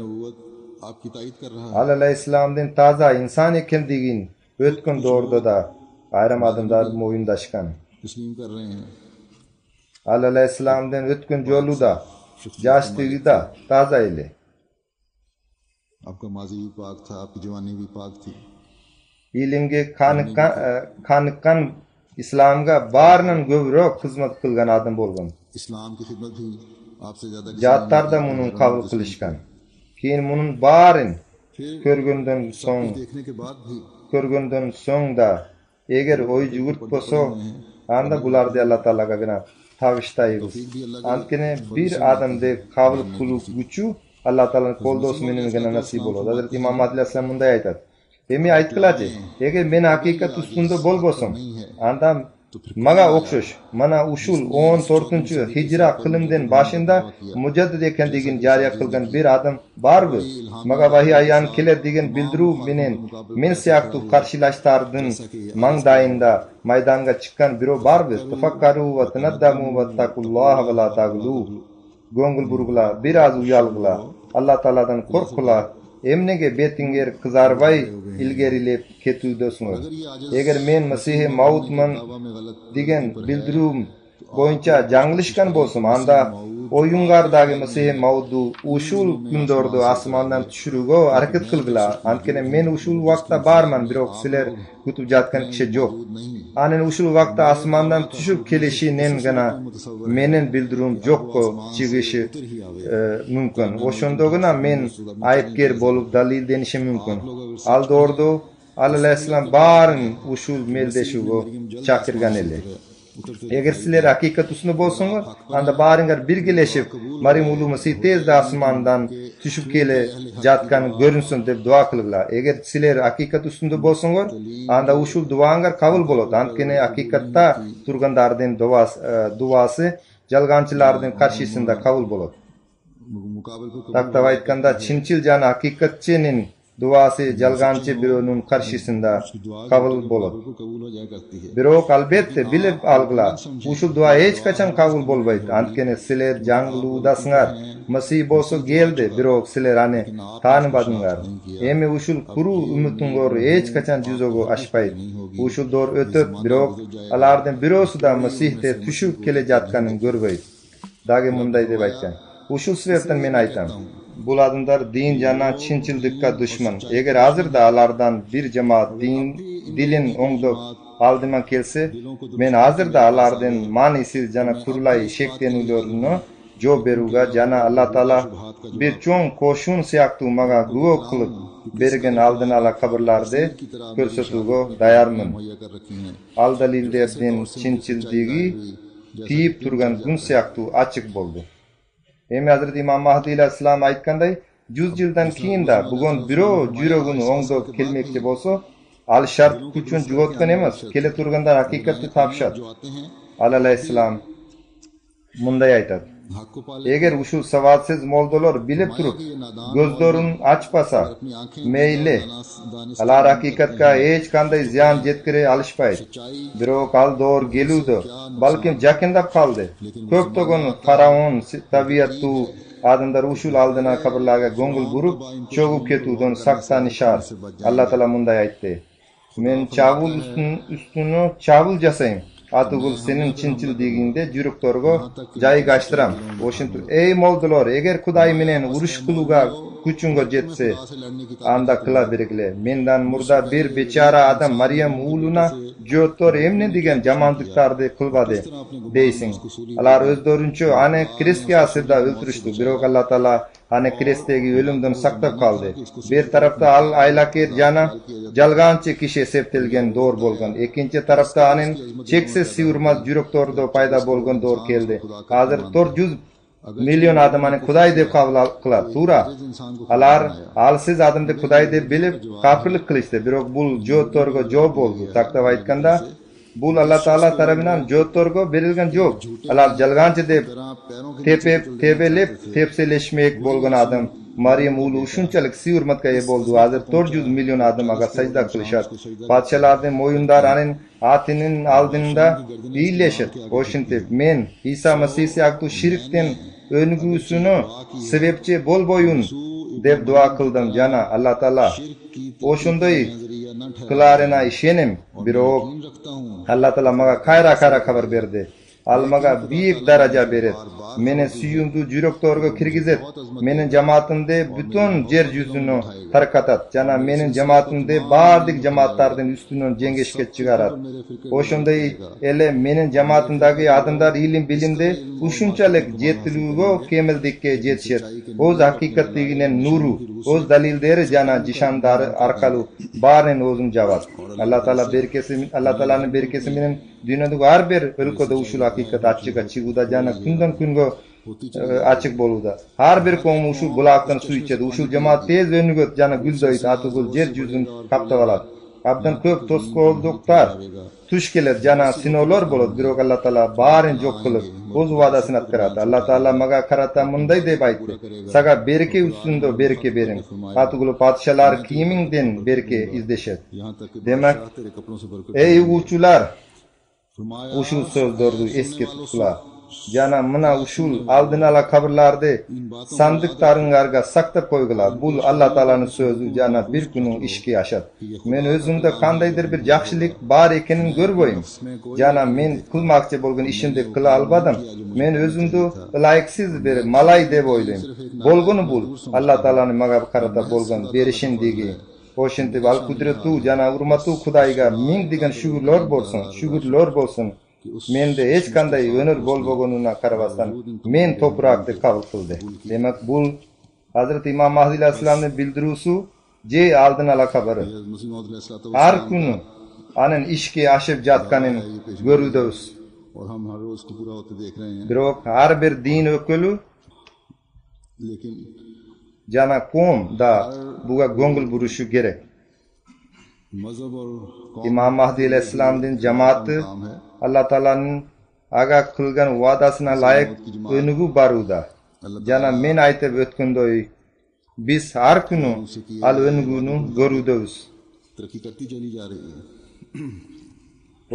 Aleyhisselam'dan taza insan ekendigin ötkün doğurdu da ayrim adamlar moyundaşkan. Aleyhisselam'dan ötkün yolu da yaşlığı da taza ile. आपका माजी भी पाक था, आपकी जवानी भी पाक थी. İlimge kanıkan İslamga barının gövrök hizmet kılgan adam bolgan. İslam ki hizmet भी आपसे ज्यादा Jatlar da munun kabul kılışkan. Keyin munun barın körgünden soň da eger oy jugurt bolsa anda bulardy Allah Taalaga gına tavıştayız. Antkine bir adamde kabul kılıp güçü Allah Taala'nın koldosu menen gana nasip boladi. Hazrat İmam Mahdi Aleyhisselam bunday aytadi. Emi aytqılaçı, eger men hakikat üstünde bolbosam, anda maga okşoş, mana uşul 14-cü hicra kılımdan başında mujaddid ekendigin jariya kılgan bir adam barby? Maga vahiy ayan keler degen bildirүү menen men siyaktуу karşılaştardın mangdayında maydanga çıkkan biro barby? Tafakkaru ve tanaddamu ve takullah ve la taglu. Göngül burgula, biraz uyalgıla, Allah Taala'dan korkula, emnege betinger kızarbay ilgerilep ketүүдösüňөр. Eger men Mesih Maudman degen bildirүүm boýunça jaňlışkan bolsam, anda oyungardagi Mesih Maudu uşul gündordu asmandan düşürүүgө hareket kılgıla. Antkene men uşul wagtda barman, birok siler kutup jatkan kişi jok. Anen uşul wagtda asmandan düşüp kelişinen gana menen bildirүүm jokko çygyşy mümkün. Oşondoguna men ayıpker bolup dalil denişim mümkün. Al doğurdu Aleyhisselam barın uşul meldeşүүgө çakyrgan ele. Eger siler hakikat üstünde bolsoňlar, anda barıňar birgileşip Maryam ulu Mesih tezde asmandan düşüp kele jatkan görünsün dep dua kılgılar. Eger siler hakikat üstünde bolsoňlar, anda uşul duaňar kabul bolot. Antkene hakikatda turgandardyň duasy jalgançylardyň karşysynda kabul bolot. Taktaba aytkanda çinçil jana hakikatçinin duası jalganchi birovning qarshisida qabul bo'ladi. Biroq albatta bilib algılar. Uşul dua hech qachon qabul bo'lmaydi. Antkeni sizlar jangludasinglar. Masih bo'lsa keldi, biroq sizlar ani tanibadinglar. Emi uşul kuru ümitingor hech qachon juzogo ashpaydi. Uşul dor o'tib, biroq alardan birosida Masihde tushib kelajatganini ko'rmaydi. Dagi munday deb aytgan. Uşul sebepten men aytam. Bu adamlar din jana chinchillikka dushman. Eğer hazırda alardan bir cemaat dilin oңдоп aldıma kelse, men hazırda alardan manisiz jana kurulay şeklenülörünü жооп берүүгө жана Алла Таала bir чоң кошун сыяктуу мага күбө кылып берген алдын ала кабырларды көрсөтүүгө даярмын. Ал далилдердин чынчылдыгы тийип турган күн сыяктуу ачык болду. Эми Hazreti İmam Mahdi aleyhisselam aytkanday 100 yıldan keyin da bugun biro жүрөгүн оңдоп келмекчи болсо, ал шарт күчүн жоготкон эмес, келе тургандар hakikatты тапышат. Ал aleyhisselam мындай айтат. Eğer uşul savadsız moldolar bilip turup gözlerini açpasa meyli alar hakikatka hech qanday ziyan jetkire alışpaydı. Biroq al doğru geludi. Balkim jakindap kaldı. Köptogon faraon tabiattu adamlar uşul aldına kabirlarga gongul burup çoğup ketudon saksanishar. Allah Taala munday aytdi. Men çavul üstünü çavul jasayım. Atıgul senin çinçildiginde jürüktorgo jaygaştıram. Oşintu ey moldular, eğer Kuday menen uruş kılıga күчүнгө жетсе, анда кыла бергиле. Мендан мурда bir бечара адам Мариям уулуна жөөттөр эмне деген жамандыктарды кылбады дейсиң. Алар өздөрүнчө аны крестке асырда өлтүрүштү. Бирок Алла Таала аны кресттеги өлүмдөн сактап калды. Bir тарапта ал айлакер жана жалганчы киши эсептелген доор болгон. Экинчи тарапта анын чексиз сыйырмаз жүрөктөрдө пайда болгон доор келди. Азыр 400 milyon adam hani Kuday deb kabul kılar. Tura. Alar alsiz adamdı Kuday deb bilip kafirlik kılıştı. Birok bul jottorgo job oldu. Takta aytkanda bul Allah Taala tarafından jottorgo berilgen job. Alar jalgançı deb tepelep tepseleşmek bolgan adam Maryam ulu şunçalık sıyırmatga eye boldu. Hazır 400 milyon adam aga sajda kılışat. Padşalardın moyundar anın atının aldığında iyileşet. Oşintip men İsa Mesih siyaktu şirkten öngüsünü sebepçi bol boyun deb dua kıldım jana Allah Taala oşunday kılarına işenim. Birok Allah Taala maga kayra haber berdi. Al maga büyük daraja beret. Meni suyumdu jüröktörgө kirgizet. Menin jamaatimde bütün jer yüzünü tarkatat. Jana menin jamaatimde bardyk jamaattardын üstünөн жеңешке чыгарат. Ошондой эле менин жамаатымдагы адамдар илим билимде ушунчалык жетилүүгө кемелдикке жетишет. Оз hakikatligинен нуру, оз далилдери жана жишандары аркалуу баарын өзүм жабат. Алла Тааланын берекеси менен dünyadagi har bir өлкөдө ушул hakиkat ачыкка чыгууда жана күндөн күнгө ачык болууда. Har bir коом ушул булактан суу ичет. Ушул жамаат тез өнүгөт жана гүлдөйт, атыгыл жер жүзүн каптап алат. Абдан көп тоскоолдуктар туш келет жана сыноолор болот. Бирок Алла Таала баарын жок кылып, өз убадасын аткарат. Алла Таала мага карата мындай деп айтты. Сага береке үстүндө береке бериң. Атыгыл падышалар кийимиңден береке издешет. Демек, ey угуучулар, ушул сөздөрдү эске туткула. Жана мына ушул алдын ала кабырларды сандыктарыңарга сактап койгула. Бул Алла Тааланын сөзү жана bir күнү ишке ашат. Мен өзүмдө кандайдыр bir жакшылык бар экенин көрбөйм. Жана мен кылмакчы болгон ишимди кыла албадым. Мен өзүмдү ылайыксыз bir малай деп ойлойм. Болгону бул Алла Тааланын мага карата болгон беришиндиги. Ошентип ал кудуреттүү жана урматтуу Кудайга миң деген шүгүрлөр болсун. Менде эч кандай өнөр болбогонуна карабастан мен топуракты кабыл кылды. Демек бул Hazreti İmam Mahdi aleyhisselamдын билдирүүсү же алдын ала кабары. Ар күнү анын ишке ашып жатканын көрүүдөбүз. Бирок ар бир дин өкүлү жана коом да буга көңүл бурушу керек. İmam Mahdi aleyhisselamдын жамааты Allah Taala'nın aga kılgan vadasına layık önügü baruda. Jana men aytып өткөндөй Biz her günü al-öngünü görüdüz. तरक्की करती चली जा रही है।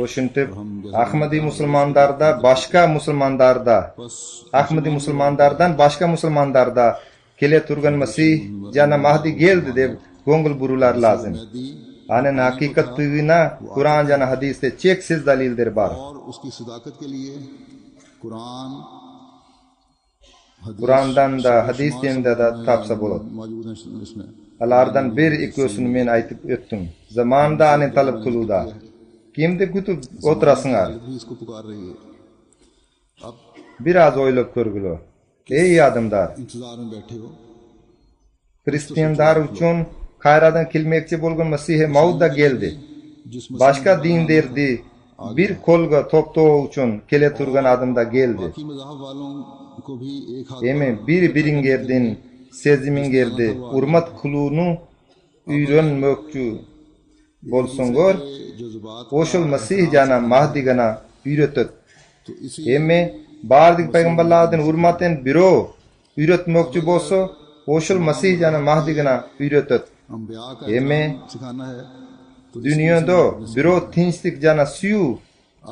Oşuntip Ahmadi Müslümanlarda başka Müslümanlarda Ahmadi Müslümanlardan başka Müslümanlarda kele turgan Masih jana Mahdi geldi deb gongul burular lazım. Anen hakikatlığına Kur'an jana hadiste cheksiz dalildir var. और उसकी सदाकत के लिए Quran Kur'an'dan da hadisten de tapsa bolot. मौजूद है इसमें। Alardan bir ikisini men aytıp öttüm. Zamanında anen talep kılıda. Kimde kütüp oturasınlar? भी इसको पुकार रही है। अब Biraz oylap görgülü. Ey adamlar, इंतजार में बैठे हो, Hristiyanlar üçün hayradan kilmekçi bolgan Mesih Maud da geldi. जिस Başka dinlerdi bir kolga toptoğu üçün kele turgan adam da geldi. बाकी मज़हब वालों को भी एक हाथ Emi biringerdin sezimingerdi urmat kılığını üyrenmökçü bolsungur. जज्बात Oşul Mesih jana Mahdi gana üyretöt. तो इसी Emi bardik peygamberlardan urmaten biro üyretmökçü bolsa oşul Mesih jana Mahdi gana üyretöt. अम्बिया का Emi सिखाना है। तो dünyada biro tinchlik jana suyu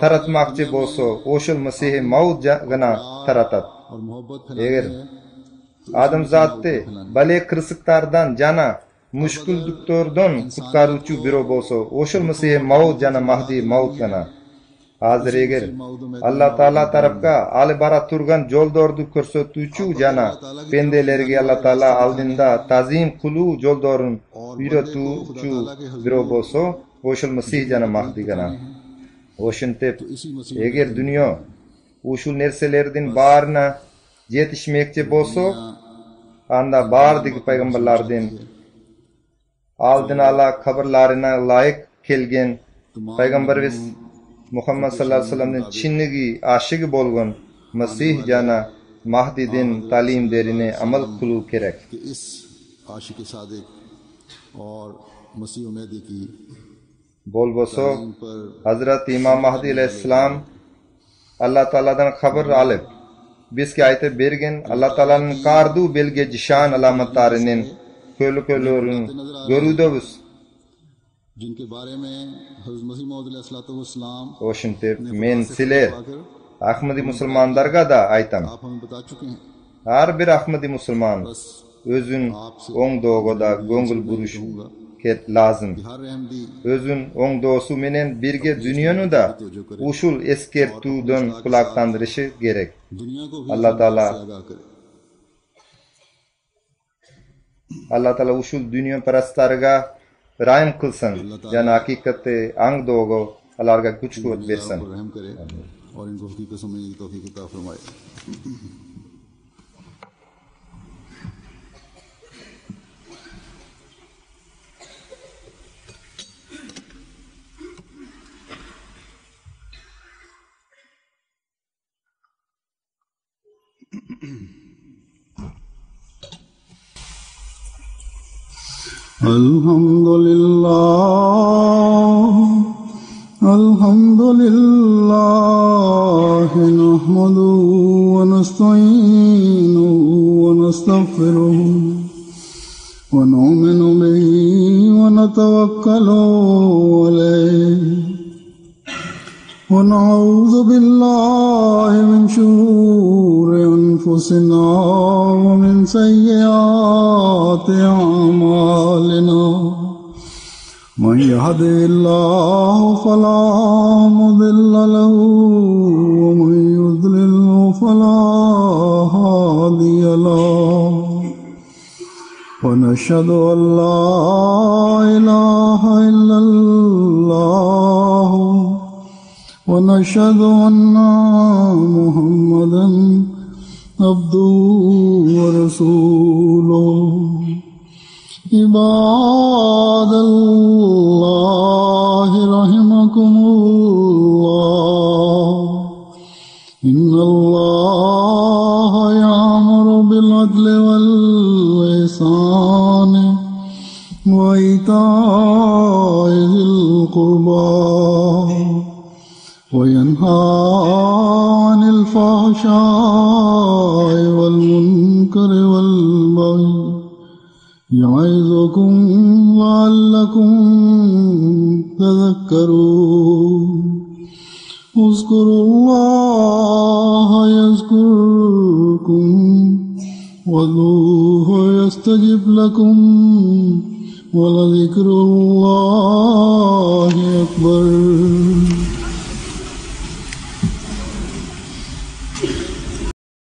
taratmakçı bolsa oşul Mesih Maud gana taratat. और मोहब्बत Eğer फैलानी है adam zatı bale kırsıklardan jana müşküldüklerden kutkaruçu biro bolsa oşul Mesih Maud jana Mahdi Maud gana. Hazır eğer Allah Taala tarafga ali bara turgan joldordu körsetүүчү jana pendelerge Allah Taala aldında tazim kulu joldorun üretүүчү biro bolsa oşul Mesih jana Mahdi gana. Oşuntep eğer dünya uşul nerselerden barına yetişmekçi bolsa anda bardyk peygamberlerden aldın ala kabarlarına layık kelgen peygamberimiz Muhammed sallallahu aleyhi ve sellem'in çinnigi aşıgı bolgan Mesih jana Mahdi'den talimlerini amal kulu kerek. कि इस आशिक सादिक और मसीह मेहदी की Bolboso इन पर Hazrat İmam Mahdi aleyhisselam Allah Taala'dan haber alıp bizge ayete bergen Allah Taala'nın kardu belge jişan alamatlarının kölükölörün görüdüz. जिनके बारे में हज़रत मसीह मौद अलैहिस्सलाम Oşuntep men siler Ahmadi Müslümanlarga da aytam. आप हमें बता चुके हैं। Her bir Ahmadi Müslüman बस özün oң doğuda gongul buruş ket lazım. हर रहमदी Özün oң doğusu menen birge dünyonu da uşul eskertүүдөн kulaktandırışı gerek. दुनिया को भी Allah Taala आगाह करे। Allah Taala uşul dünya parastarga rahim kılsın. Jana hakikati ang doğu alarga güç kuvvet पर versin. रहम करे और इनको हकीकत समझने की तौफीक अता फरमाए। الحمد لله نحمده ونستعينه ونستغفره ونؤمن به ونتوكل عليه ونعوذ بالله من شرور أنفسنا ومن سيئات أعمالنا من يهده الله فلا مضل له ومن يضلل فلا هادي له ونشهد أن لا إله إلا الله ونشهد أن محمدا عبده ورسوله عباد الله رحمكم الله إن الله يأمر بالعدل والإحسان وإيتاء ذي القربى وينهى عن الفحشاء والمنكر والبغي يعظكم لعلكم تذكرون اذكروا الله يذكركم وادعوه يستجب لكم ولذكر الله أكبر.